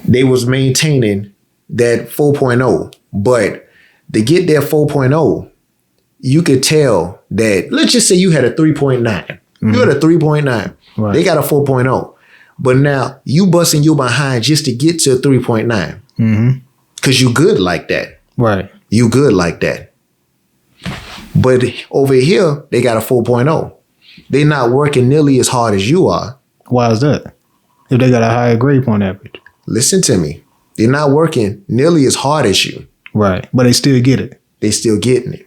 S2: they was maintaining that 4.0, but to get their 4.0, you could tell that, let's just say you had a 3.9. Mm-hmm. You had a 3.9.
S1: Right.
S2: They got a 4.0. But now you busting your behind just to get to a 3.9.
S1: Mm-hmm.
S2: Because you good like that.
S1: Right.
S2: You good like that. But over here, they got a 4.0. They're not working nearly as hard as you are.
S1: Why is that? If they got a higher grade point average.
S2: Listen to me. They're not working nearly as hard as you.
S1: Right. But they still get it.
S2: They still getting it.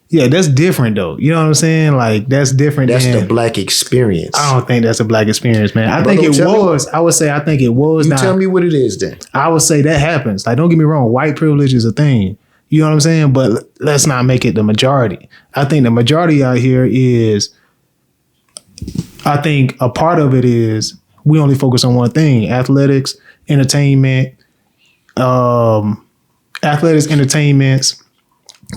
S1: Yeah, that's different though. You know what I'm saying? Like that's different.
S2: That's the black experience.
S1: I don't think that's a black experience, man. I think it was. I would say I think it was.
S2: You tell me what it is then.
S1: I would say that happens. Like, don't get me wrong. White privilege is a thing. You know what I'm saying? But let's not make it the majority. I think the majority out here is, I think a part of it is we only focus on one thing: athletics, entertainment, entertainments.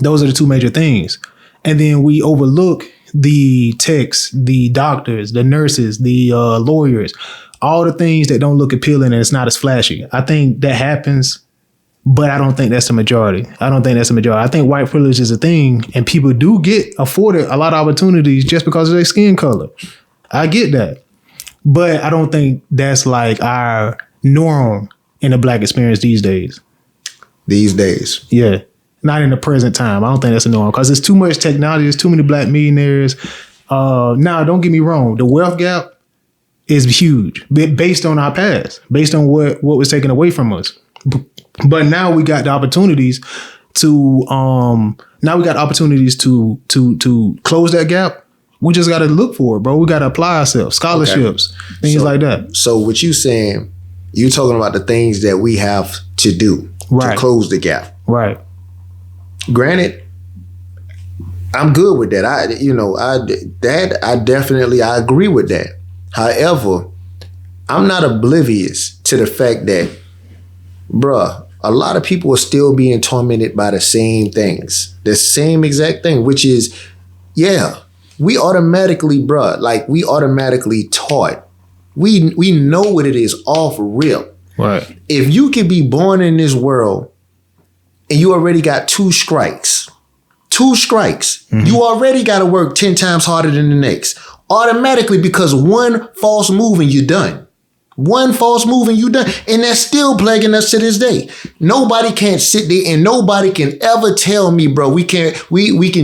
S1: Those are the two major things. And then we overlook the techs, the doctors, the nurses, the lawyers, all the things that don't look appealing and it's not as flashy. I think that happens, but I don't think that's the majority. I think white privilege is a thing and people do get afforded a lot of opportunities just because of their skin color. I get that. But I don't think that's like our norm in the black experience these days. Yeah. Not in the present time. I don't think that's a norm because there's too much technology. There's too many black millionaires. Now, don't get me wrong. The wealth gap is huge based on our past, based on what was taken away from us. But now we got the opportunities to close that gap. We just got to look for it, bro. We got to apply ourselves, scholarships, things like that.
S2: So what you saying, you talking about the things that we have to do to close the gap.
S1: Right.
S2: Granted, I'm good with that. I agree with that. However, I'm not oblivious to the fact that, bruh, a lot of people are still being tormented by the same things, the same exact thing, which is, we automatically taught. We know what it is off rip.
S1: Right.
S2: If you could be born in this world and you already got two strikes, mm-hmm. You already got to work 10 times harder than the next. Automatically, because one false move and you're done. And that's still plaguing us to this day. Nobody can't sit there and nobody can ever tell me, bro, we can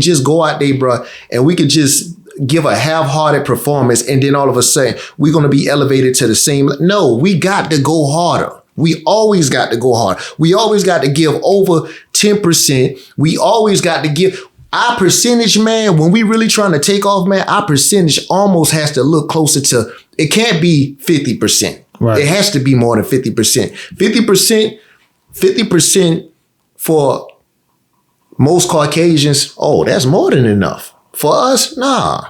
S2: just go out there, bro, and we can just give a half-hearted performance and then all of a sudden we're going to be elevated to the same. No, we got to go harder. We always got to go hard. We always got to give over 10%. We always got to give our percentage, man. When we really trying to take off, man, our percentage almost has to look closer to, it can't be 50%. Right. It has to be more than 50%. 50% for most Caucasians, that's more than enough. For us, nah.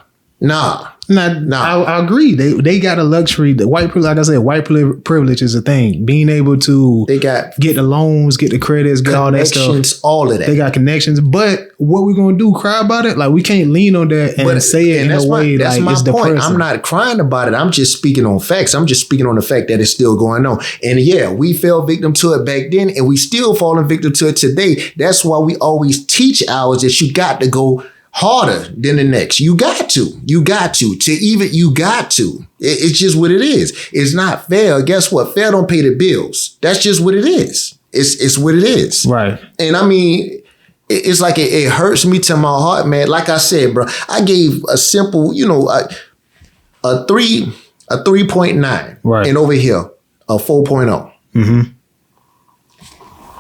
S2: I agree. They got a luxury. The white privilege, like I said, white privilege is a thing. Being able to get the loans, get the credits, get all that stuff. All of that. They got connections. But what we gonna do? Cry about it? Like we can't lean on that and say it in a way like it's depressing. I'm not crying about it. I'm just speaking on facts. I'm just speaking on the fact that it's still going on. And we fell victim to it back then, and we still falling victim to it today. That's why we always teach ours that you got to go harder than the next. You got to. It's just what it is. It's not fair. Guess what? Fair don't pay the bills. That's just what it is. It's what it is. Right. And I mean, it's like it hurts me to my heart, man. Like I said, bro, I gave a simple, a 3.9. Right. And over here, a 4.0. Mm-hmm.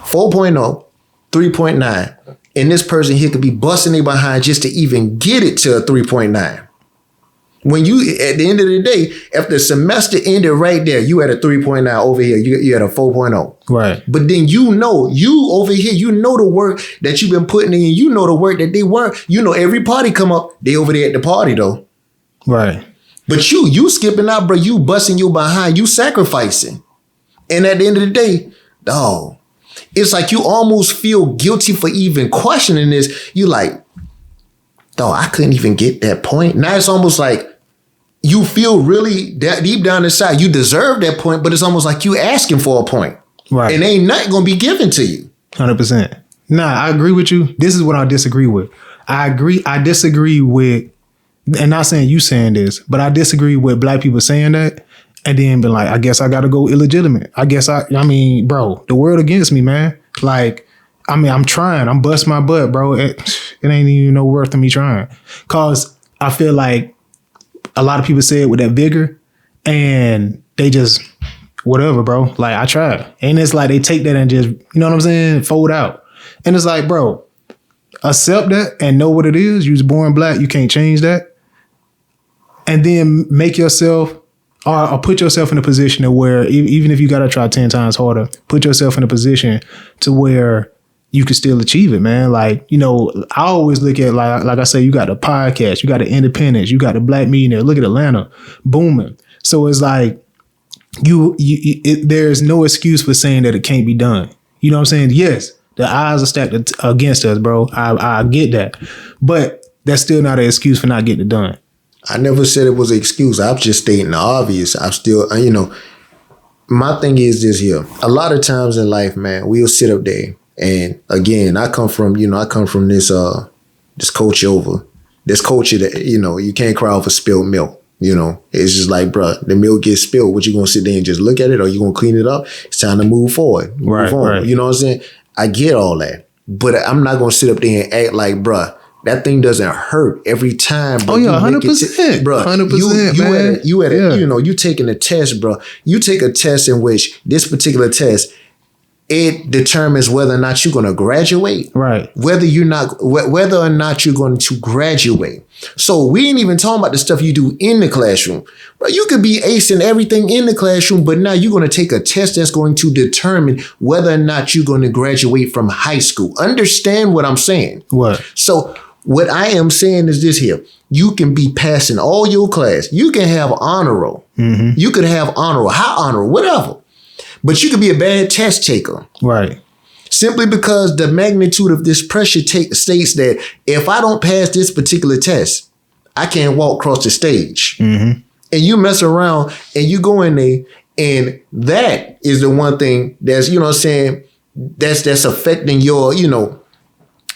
S2: 4.0. 3.9. And this person here could be busting their behind just to even get it to a 3.9. When you, at the end of the day, if the semester ended right there, you had a 3.9 over here, you had a 4.0.
S1: Right.
S2: But then you over here, you know the work that you've been putting in, you know the work that they work. You know every party come up, they over there at the party though.
S1: Right.
S2: But you skipping out, bro, you busting your behind, you sacrificing. And at the end of the day, dog, it's like you almost feel guilty for even questioning this. You like, dog, I couldn't even get that point. Now it's almost like you feel really that deep down inside, you deserve that point, but it's almost like you asking for a point.
S1: Right.
S2: And ain't nothing gonna be given to you.
S1: 100%. Nah, I agree with you. This is what I disagree with. I disagree with, and not saying you saying this, but I disagree with black people saying that and then be like, I guess I gotta go illegitimate. I mean, bro, the world against me, man. Like, I mean, I'm trying. I'm busting my butt, bro. It ain't even no worth of me trying. Cause I feel like a lot of people say it with that vigor and they just, whatever, bro. Like, I tried. And it's like they take that and just, you know what I'm saying, fold out. And it's like, bro, accept that and know what it is. You was born black. You can't change that. And then make yourself or put yourself in a position to where even if you got to try 10 times harder, put yourself in a position to where you can still achieve it, man. Like, you know, I always look at, like I say, you got the podcast, you got the independence, you got the Black Millionaire. Look at Atlanta booming. So it's like there's no excuse for saying that it can't be done. You know what I'm saying? Yes, the odds are stacked against us, bro. I get that. But that's still not an excuse for not getting it done.
S2: I never said it was an excuse. I'm just stating the obvious. I'm still, you know, my thing is this here. A lot of times in life, man, we'll sit up there. And again, I come from this culture over. This culture that, you know, you can't cry over spilled milk. You know, it's just like, bro, the milk gets spilled. What, you gonna sit there and just look at it, or you gonna clean it up? It's time to move forward. Move on. Right. You know what I'm saying? I get all that. But I'm not gonna sit up there and act like, bruh, that thing doesn't hurt every time. Bro.
S1: Oh yeah, 100%,
S2: bro.
S1: 100%, man.
S2: You know, you taking a test, bro. You take a test in which this particular test, it determines whether or not you're going to graduate.
S1: Right.
S2: Whether or not you're going to graduate. So we ain't even talking about the stuff you do in the classroom. Bro, you could be acing everything in the classroom, but now you're going to take a test that's going to determine whether or not you're going to graduate from high school. Understand what I'm saying?
S1: What?
S2: So what I am saying is this here. You can be passing all your class. You can have honor roll. Mm-hmm. You could have honor roll, high honor roll, whatever. But you could be a bad test taker.
S1: Right.
S2: Simply because the magnitude of this pressure states that if I don't pass this particular test, I can't walk across the stage. Mm-hmm. And you mess around and you go in there, and that is the one thing that's, you know what I'm saying, that's affecting your, you know,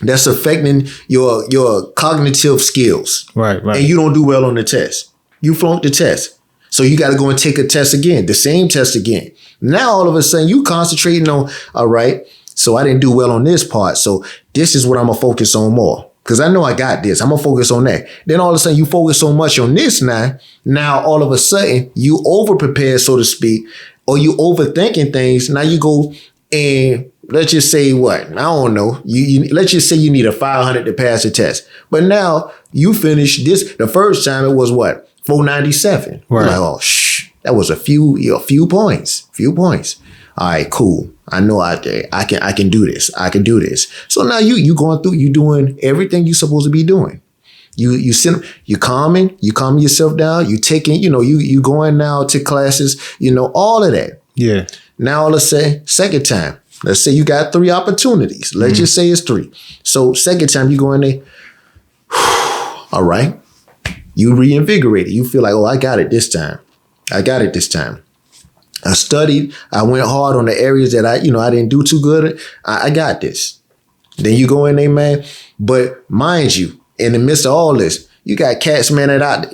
S2: that's affecting your cognitive skills.
S1: Right.
S2: And you don't do well on the test. You flunked the test. So you got to go and take a test again, the same test again. Now, all of a sudden, you concentrating on, all right, so I didn't do well on this part. So this is what I'm going to focus on more. Because I know I got this. I'm going to focus on that. Then all of a sudden, you focus so much on this now. Now, all of a sudden, you over-prepare, so to speak, or you overthinking things. Now you go and let's just say what? I don't know. Let's just say you need a 500 to pass the test. But now you finish this. The first time it was what? 497. Right. Like, oh, that was a few points. All right, cool. I know I can do this. I can do this. So now you going through, you doing everything you supposed to be doing. You calming yourself down. You taking, you know, you going now to classes, you know, all of that.
S1: Yeah.
S2: Now let's say second time. Let's say you got 3 opportunities. Let's just say it's 3. So second time you go in there. All right. You reinvigorated. You feel like, oh, I got it this time. I studied. I went hard on the areas that I didn't do too good. I got this. Then you go in there, man. But mind you, in the midst of all this, you got cats, man, that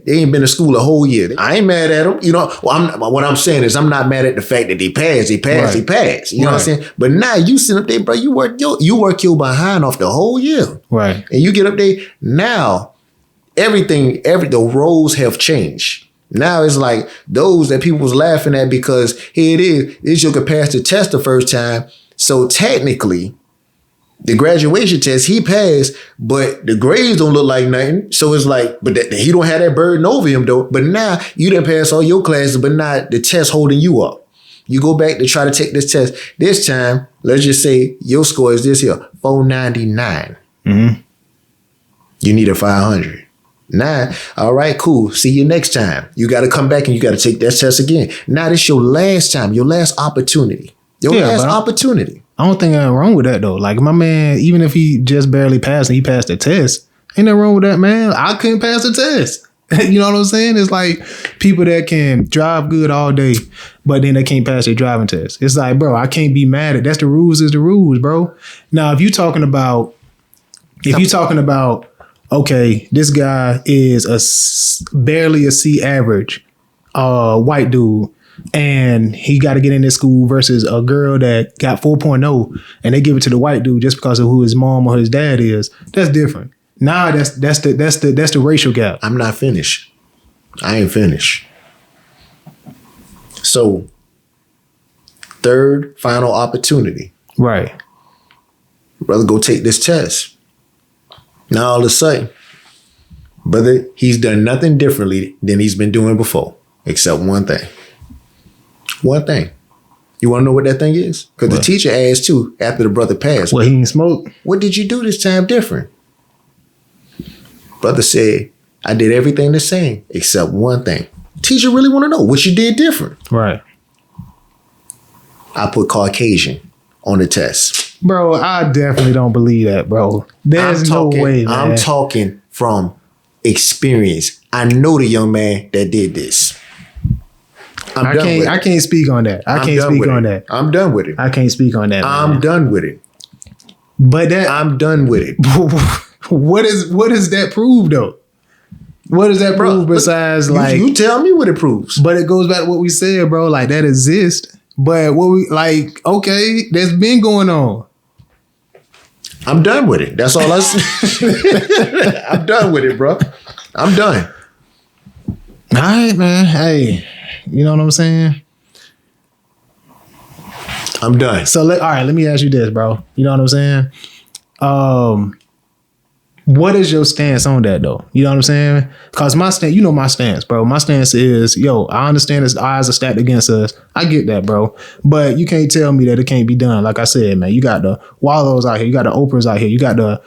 S2: they ain't been to school a whole year. I ain't mad at them. You know, what I'm saying is I'm not mad at the fact that they passed. Right. You know what I'm saying? But now you sit up there, bro, you work your behind off the whole year.
S1: Right.
S2: And you get up there, now the roles have changed. Now it's like those that people was laughing at because here it is, this you could pass the test the first time. So technically, The graduation test, he passed, but the grades don't look like nothing. So it's like, but he don't have that burden over him though. But now you done pass all your classes, but not the test holding you up. You go back to try to take this test. This time, let's just say your score is this here, 499.
S1: Mm-hmm.
S2: You need a 500. Now, all right, cool. See you next time. You got to come back and you got to take that test again. Now this your last time, your last opportunity. Your last opportunity.
S1: I don't think anything wrong with that though. Like my man, even if he just barely passed and he passed the test, ain't nothing wrong with that, man. I couldn't pass the test. You know what I'm saying? It's like people that can drive good all day, but then they can't pass their driving test. It's like, bro, I can't be mad at that's the rules is the rules, bro. Now, if you're talking about, okay, this guy is barely a C average, white dude, and he got to get in this school versus a girl that got 4.0 and they give it to the white dude just because of who his mom or his dad is. That's different. Nah, that's the racial gap.
S2: I'm not finished. I ain't finished. So, third final opportunity.
S1: Right.
S2: Brother, go take this test. Now all of a sudden, brother, he's done nothing differently than he's been doing before, except one thing. One thing. You want to know what that thing is? Because the teacher asked too after the brother passed.
S1: Well, he didn't smoke.
S2: What did you do this time different? Brother said, I did everything the same except one thing. Teacher really want to know what you did different.
S1: Right.
S2: I put Caucasian on the test.
S1: Bro, I definitely don't believe that, bro. There's no way, man.
S2: I'm talking from experience. I know the young man that did this.
S1: I can't speak on that. I can't speak on that.
S2: I'm done with it.
S1: I can't speak on that.
S2: I'm done with it.
S1: But that
S2: I'm done with it.
S1: What does that prove though? What does that prove besides like
S2: you tell me what it proves?
S1: But it goes back to what we said, bro. Like that exists. But what we like, okay, that's been going on.
S2: I'm done with it. That's all I say. I'm done with it, bro. I'm done.
S1: All right, man. Hey, you know what I'm saying?
S2: I'm done.
S1: So all right, let me ask you this, bro. You know what I'm saying? What is your stance on that though? You know what I'm saying? Because my stance, you know my stance, bro. My stance is, I understand the odds are stacked against us. I get that, bro. But you can't tell me that it can't be done. Like I said, man, you got the Wallows out here, you got the Oprahs out here, you got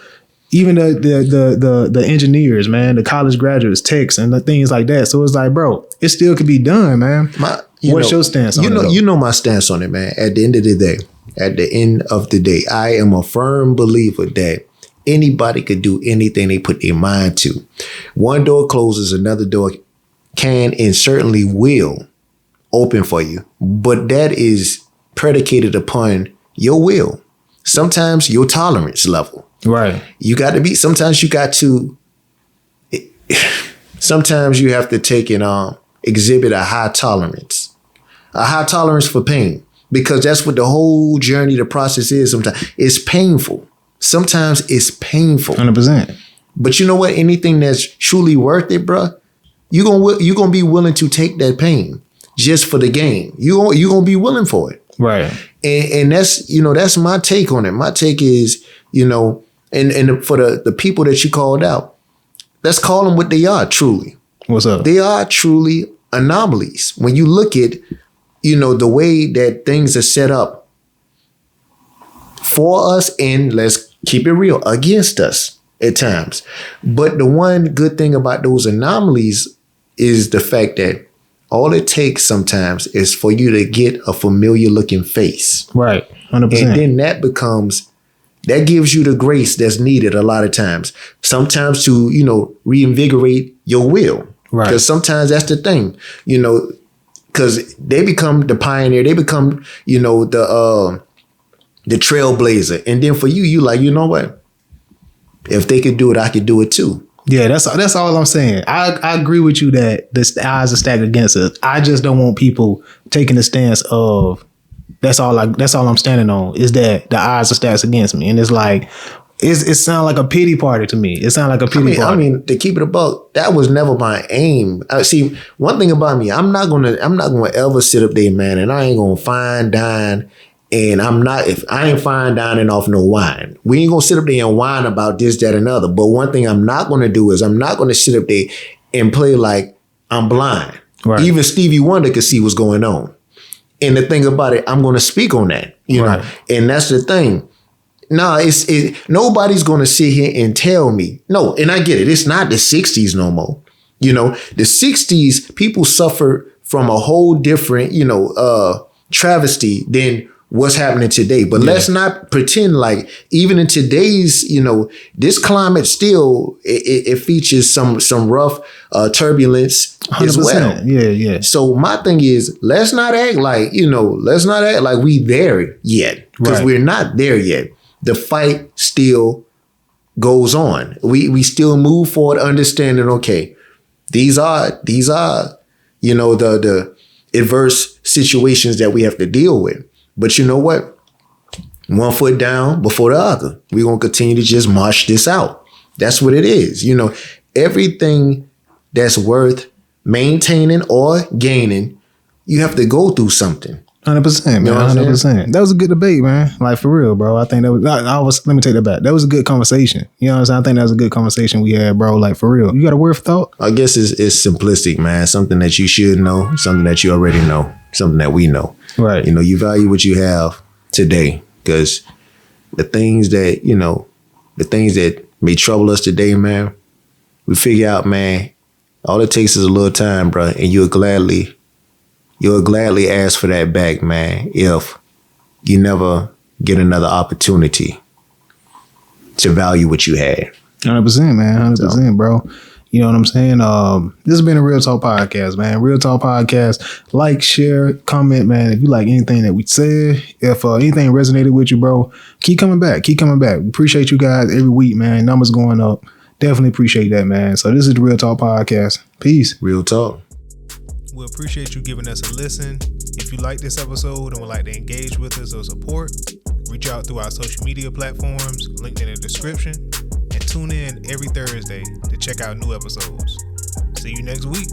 S1: even the engineers, man, the college graduates, techs, and the things like that. So it's like, bro, it still could be done, man. What's your stance on it?
S2: You know my stance on it, man. At the end of the day, I am a firm believer that anybody could do anything they put their mind to. One door closes, another door can and certainly will open for you. But that is predicated upon your will. Sometimes your tolerance level.
S1: Right.
S2: Sometimes you have to take and exhibit a high tolerance for pain, because that's what the whole journey, the process is. Sometimes it's painful. Sometimes it's painful.
S1: 100%.
S2: But you know what? Anything that's truly worth it, bro, you're gonna be willing to take that pain just for the gain. You're gonna be willing for it.
S1: Right.
S2: And that's my take on it. My take is, and for the people that you called out, let's call them what they are truly.
S1: What's up?
S2: They are truly anomalies. When you look at, the way that things are set up for us, and let's keep it real, against us at times. But the one good thing about those anomalies is the fact that all it takes sometimes is for you to get a familiar looking face.
S1: Right. 100%.
S2: And then that gives you the grace that's needed a lot of times. Sometimes to, reinvigorate your will.
S1: Right.
S2: Because sometimes that's the thing, because they become the pioneer. They become, the trailblazer. And then for you like, you know what? If they could do it, I could do it too.
S1: Yeah, that's all I'm saying. I agree with you that the odds are stacked against us. I just don't want people taking the stance of that's all I'm standing on is that the odds are stacked against me. And it's like it sounds like a pity party to me. It sounds like a pity party.
S2: I mean, to keep it a buck, that was never my aim. See, one thing about me, I'm not gonna ever sit up there, man, and I ain't gonna fine, dine, And if I ain't fine dining off no wine, we ain't gonna sit up there and whine about this, that, and other. But one thing I'm not gonna do is I'm not gonna sit up there and play like I'm blind. Right. Even Stevie Wonder could see what's going on. And the thing about it, I'm gonna speak on that, you know. And that's the thing. No, nobody's gonna sit here and tell me. No, and I get it. It's not the 60s no more. You know, the 60s, people suffered from a whole different, travesty than what's happening today. But let's not pretend like even in today's, this climate still, it features some rough turbulence 100%. As well.
S1: Yeah.
S2: So my thing is, let's not act like we there yet, because we're not there yet. The fight still goes on. We still move forward, understanding, okay, these are, the adverse situations that we have to deal with. But you know what? One foot down before the other. We're going to continue to just march this out. That's what it is. Everything that's worth maintaining or gaining, you have to go through something.
S1: 100%, man. 100%. That was a good debate, man. Like, for real, bro. I think that was, let me take that back. That was a good conversation. You know what I'm saying? I think that was a good conversation we had, bro. Like, for real. You got a word for thought?
S2: I guess it's simplistic, man. Something that you should know, something that you already know, something that we know.
S1: Right.
S2: You value what you have today, because the things that may trouble us today, man, we figure out, man, all it takes is a little time, bro, and you'll gladly ask for that back, man, if you never get another opportunity to value what you had.
S1: 100%, man. 100%, bro. You know what I'm saying? This has been a Real Talk Podcast, man. Real Talk Podcast. Like, share, comment, man. If you like anything that we said, if anything resonated with you, bro, keep coming back. We appreciate you guys every week, man. Numbers going up. Definitely appreciate that, man. So this is the Real Talk Podcast. Peace.
S2: Real talk.
S1: We appreciate you giving us a listen. If you like this episode and would like to engage with us or support, reach out through our social media platforms, linked in the description, and tune in every Thursday to check out new episodes. See you next week.